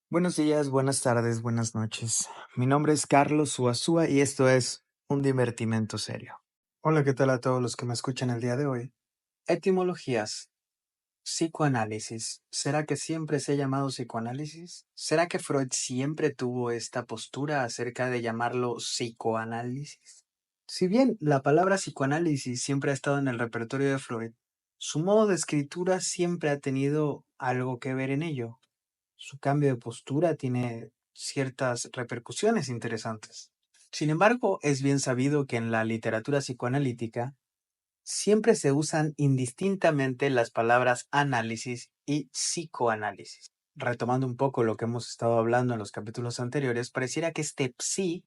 Buenos días, buenas tardes, buenas noches. Mi nombre es Carlos Uazúa y esto es Un Divertimento Serio. Hola, ¿qué tal a todos los que me escuchan el día de hoy? Etimologías. Psicoanálisis. ¿Será que siempre se ha llamado psicoanálisis? ¿Será que Freud siempre tuvo esta postura acerca de llamarlo psicoanálisis? Si bien la palabra psicoanálisis siempre ha estado en el repertorio de Freud, su modo de escritura siempre ha tenido algo que ver en ello. Su cambio de postura tiene ciertas repercusiones interesantes. Sin embargo, es bien sabido que en la literatura psicoanalítica siempre se usan indistintamente las palabras análisis y psicoanálisis. Retomando un poco lo que hemos estado hablando en los capítulos anteriores, pareciera que este psi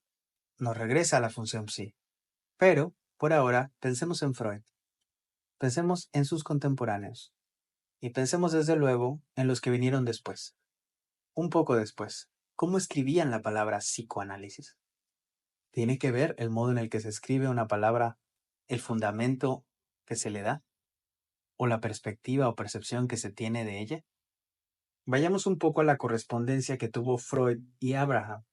nos regresa a la función psi. Pero, por ahora, pensemos en Freud, pensemos en sus contemporáneos y pensemos desde luego en los que vinieron después, un poco después. ¿Cómo escribían la palabra psicoanálisis? ¿Tiene que ver el modo en el que se escribe una palabra, el fundamento que se le da, o la perspectiva o percepción que se tiene de ella? Vayamos un poco a la correspondencia que tuvo Freud y Abraham.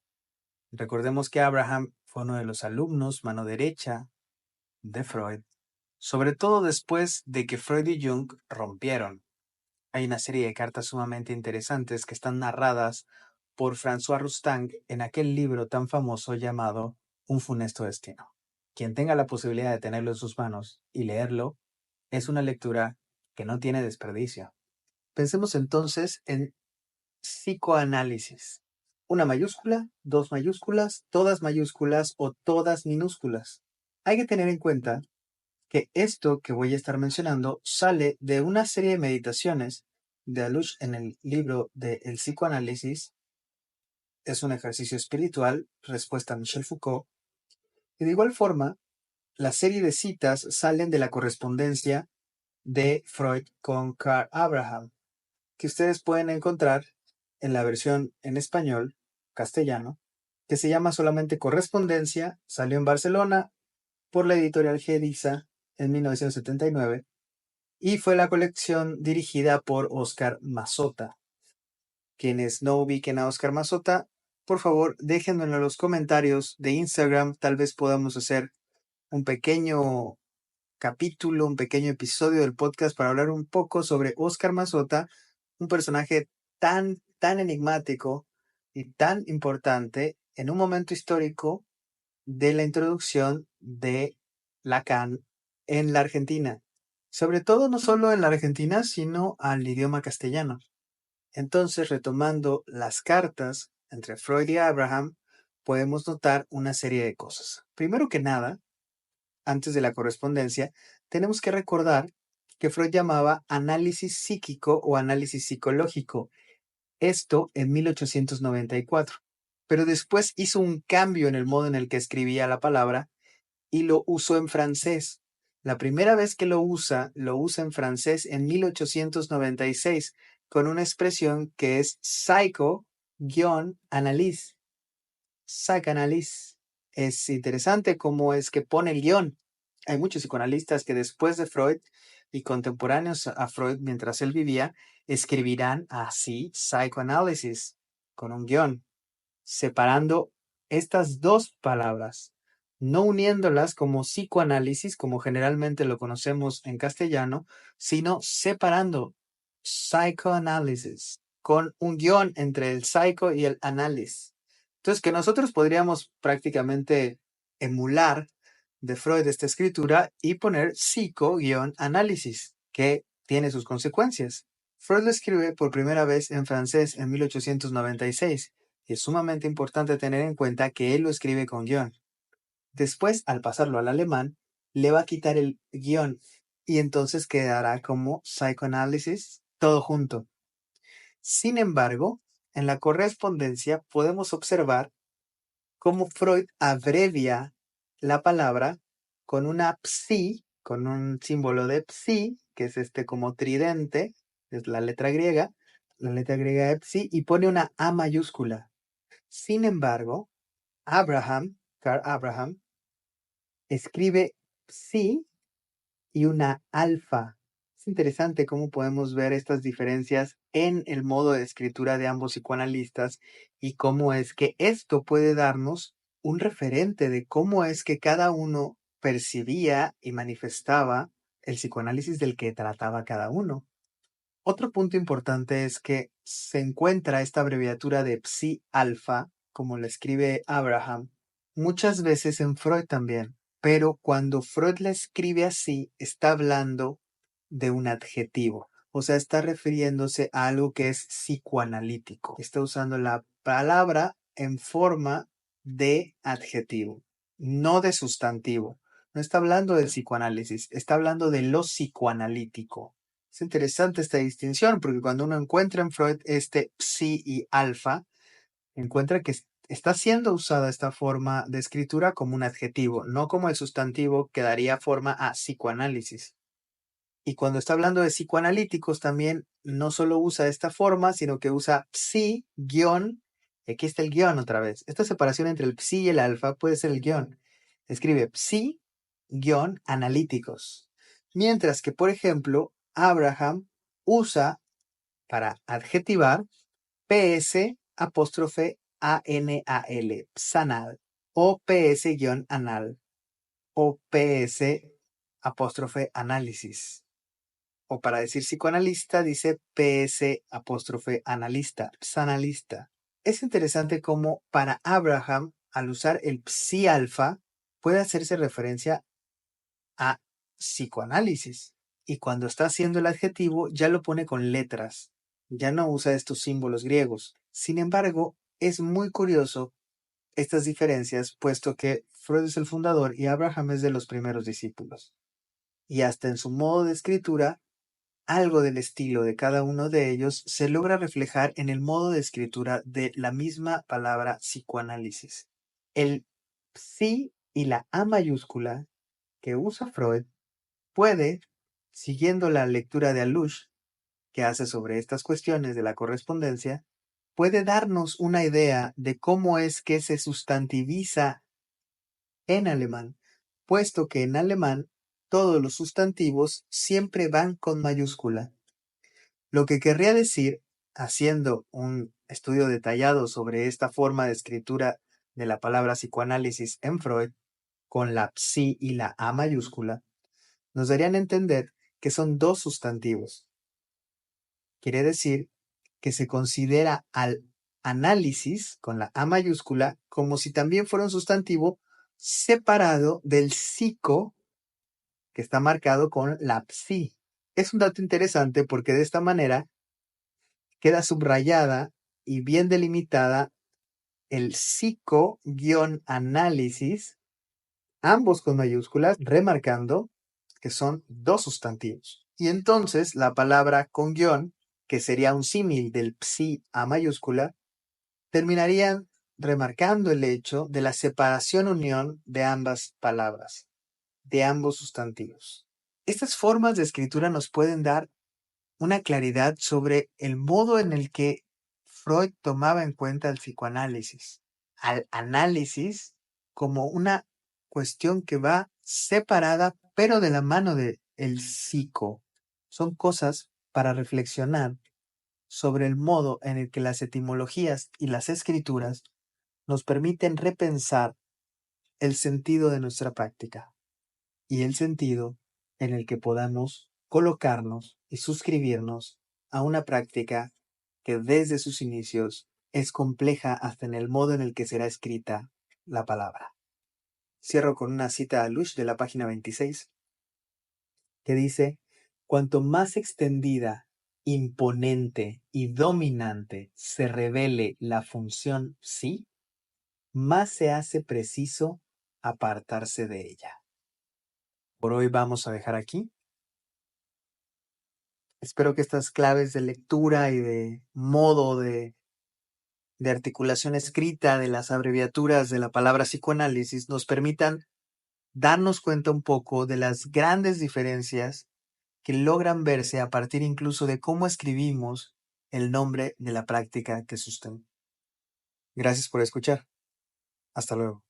Recordemos que Abraham fue uno de los alumnos, mano derecha, de Freud, sobre todo después de que Freud y Jung rompieron. Hay una serie de cartas sumamente interesantes que están narradas por François Rostand en aquel libro tan famoso llamado Un funesto destino. Quien tenga la posibilidad de tenerlo en sus manos y leerlo, es una lectura que no tiene desperdicio. Pensemos entonces en psicoanálisis. Una mayúscula, dos mayúsculas o todas minúsculas. Hay que tener en cuenta que esto que voy a estar mencionando sale de una serie de meditaciones de Alush en el libro de El psicoanálisis. Es un ejercicio espiritual, respuesta a Michel Foucault. Y de igual forma, la serie de citas salen de la correspondencia de Freud con Carl Abraham, que ustedes pueden encontrar en la versión en español, castellano, que se llama solamente Correspondencia, salió en Barcelona por la editorial Gediza en 1979 y fue la colección dirigida por Oscar Mazota. Quienes no ubiquen a Oscar Mazota, por favor déjenmelo en los comentarios de Instagram, tal vez podamos hacer un pequeño capítulo, un pequeño episodio del podcast para hablar un poco sobre Oscar Mazota, un personaje tan enigmático y tan importante en un momento histórico de la introducción de Lacan en la Argentina. Sobre todo no solo en la Argentina, sino al idioma castellano. Entonces, retomando las cartas entre Freud y Abraham, podemos notar una serie de cosas. Primero que nada, antes de la correspondencia, tenemos que recordar que Freud llamaba análisis psíquico o análisis psicológico, esto en 1894. Pero después hizo un cambio en el modo en el que escribía la palabra y lo usó en francés. La primera vez que lo usa en francés en 1896 con una expresión que es psycho-analyse. Psychanalyse. Es interesante cómo es que pone el guión. Hay muchos psicoanalistas que después de Freud y contemporáneos a Freud mientras él vivía, escribirán así psychoanalysis con un guión, separando estas dos palabras, no uniéndolas como psicoanálisis, como generalmente lo conocemos en castellano, sino separando psychoanalysis con un guión entre el psycho y el análisis. Entonces, que nosotros podríamos prácticamente emular de Freud esta escritura y poner psico-análisis, que tiene sus consecuencias. Freud lo escribe por primera vez en francés en 1896 y es sumamente importante tener en cuenta que él lo escribe con guión. Después, al pasarlo al alemán, le va a quitar el guión y entonces quedará como psychoanalysis todo junto. Sin embargo, en la correspondencia podemos observar cómo Freud abrevia la palabra con una psi, con un símbolo de psi, que es este como tridente, es la letra griega de psi, y pone una A mayúscula. Sin embargo, Carl Abraham, escribe psi y una alfa, Es interesante cómo podemos ver estas diferencias en el modo de escritura de ambos psicoanalistas y cómo es que esto puede darnos un referente de cómo es que cada uno percibía y manifestaba el psicoanálisis del que trataba cada uno. Otro punto importante es que se encuentra esta abreviatura de psi-alfa, como la escribe Abraham, muchas veces en Freud también, pero cuando Freud la escribe así, está hablando de un adjetivo, o sea, está refiriéndose a algo que es psicoanalítico. Está usando la palabra en forma de adjetivo, no de sustantivo. No está hablando del psicoanálisis, está hablando de lo psicoanalítico. Es interesante esta distinción porque cuando uno encuentra en Freud este psi y alfa, encuentra que está siendo usada esta forma de escritura como un adjetivo, no como el sustantivo que daría forma a psicoanálisis. Y cuando está hablando de psicoanalíticos también no solo usa esta forma, sino que usa psi, guión, y aquí está el guión otra vez. Esta separación entre el psi y el alfa puede ser el guión. Escribe psi, guión, analíticos. Mientras que, por ejemplo, Abraham usa para adjetivar ps apóstrofe anal, psanal, o ps-anal, o ps apóstrofe análisis. O para decir psicoanalista, dice PS apóstrofe analista, psanalista. Es interesante cómo para Abraham, al usar el psi alfa, puede hacerse referencia a psicoanálisis. Y cuando está haciendo el adjetivo, ya lo pone con letras. Ya no usa estos símbolos griegos. Sin embargo, es muy curioso estas diferencias, puesto que Freud es el fundador y Abraham es de los primeros discípulos. Y hasta en su modo de escritura, algo del estilo de cada uno de ellos se logra reflejar en el modo de escritura de la misma palabra psicoanálisis. El psi y la A mayúscula que usa Freud puede, siguiendo la lectura de Alush que hace sobre estas cuestiones de la correspondencia, puede darnos una idea de cómo es que se sustantiviza en alemán, puesto que en alemán todos los sustantivos siempre van con mayúscula. Lo que querría decir, haciendo un estudio detallado sobre esta forma de escritura de la palabra psicoanálisis en Freud, con la psi y la A mayúscula, nos darían a entender que son dos sustantivos. Quiere decir que se considera al análisis con la A mayúscula como si también fuera un sustantivo separado del psico que está marcado con la psi. Es un dato interesante porque de esta manera queda subrayada y bien delimitada el psico-análisis, ambos con mayúsculas, remarcando que son dos sustantivos. Y entonces la palabra con guión, que sería un símil del psi a mayúscula, terminarían remarcando el hecho de la separación unión de ambas palabras, de ambos sustantivos. Estas formas de escritura nos pueden dar una claridad sobre el modo en el que Freud tomaba en cuenta el psicoanálisis, al análisis como una cuestión que va separada, pero de la mano del psico. Son cosas para reflexionar sobre el modo en el que las etimologías y las escrituras nos permiten repensar el sentido de nuestra práctica y el sentido en el que podamos colocarnos y suscribirnos a una práctica que desde sus inicios es compleja hasta en el modo en el que será escrita la palabra. Cierro con una cita a Lush de la página 26, que dice: cuanto más extendida, imponente y dominante se revele la función sí, más se hace preciso apartarse de ella. Por hoy vamos a dejar aquí. Espero que estas claves de lectura y de modo de articulación escrita de las abreviaturas de la palabra psicoanálisis nos permitan darnos cuenta un poco de las grandes diferencias que logran verse a partir incluso de cómo escribimos el nombre de la práctica que sustenta. Gracias por escuchar. Hasta luego.